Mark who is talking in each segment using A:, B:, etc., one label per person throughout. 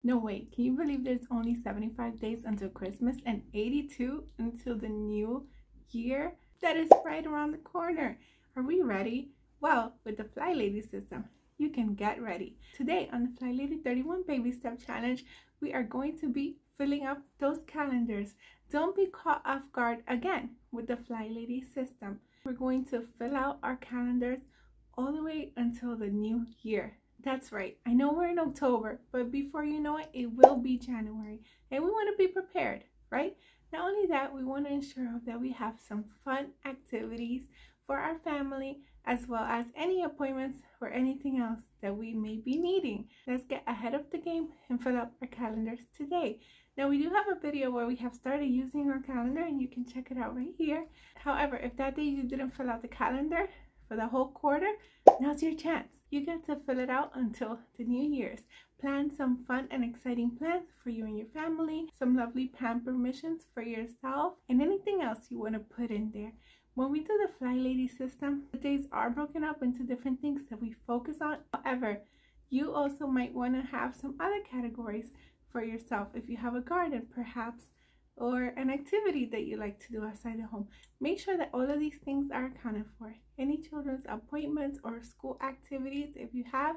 A: No way, can you believe there's only 75 days until Christmas and 82 until the new year? That is right around the corner. Are we ready? Well, with the Flylady system, you can get ready. Today on the Flylady 31 Baby Step Challenge, we are going to be filling up those calendars. Don't be caught off guard again with the Flylady system. We're going to fill out our calendars all the way until the new year. That's right. I know we're in October, but before you know it, it will be January. And we want to be prepared, right? Not only that, we want to ensure that we have some fun activities for our family, as well as any appointments or anything else that we may be needing. Let's get ahead of the game and fill up our calendars today. Now, we do have a video where we have started using our calendar, and you can check it out right here. However, if that day you didn't fill out the calendar for the whole quarter, now's your chance. You get to fill it out until the New Year's. Plan some fun and exciting plans for you and your family, some lovely pamper missions for yourself, and anything else you want to put in there. When we do the Flylady system, the days are broken up into different things that we focus on. However, you also might want to have some other categories for yourself. If you have a garden, perhaps, or an activity that you like to do outside the home, make sure that all of these things are accounted for. Any children's appointments or school activities, if you have,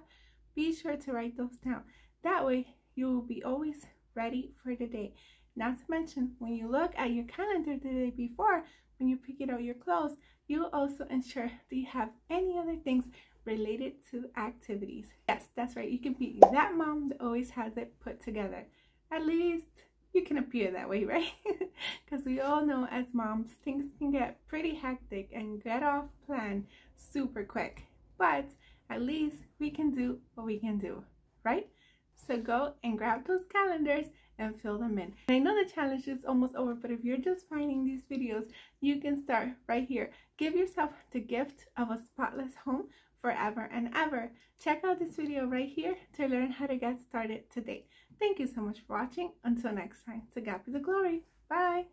A: be sure to write those down. That way, you will be always ready for the day. Not to mention, when you look at your calendar the day before, when you're picking out your clothes, you'll also ensure that you have any other things related to activities. Yes, that's right. You can be that mom that always has it put together. At least you can appear that way, right? Because we all know as moms, things can get pretty hectic and get off plan super quick. But at least we can do what we can do, right? So go and grab those calendars and fill them in. And I know the challenge is almost over, but if you're just finding these videos, you can start right here. Give yourself the gift of a spotless home forever and ever. Check out this video right here to learn how to get started today. Thank you so much for watching. Until next time, to God be the glory. Bye.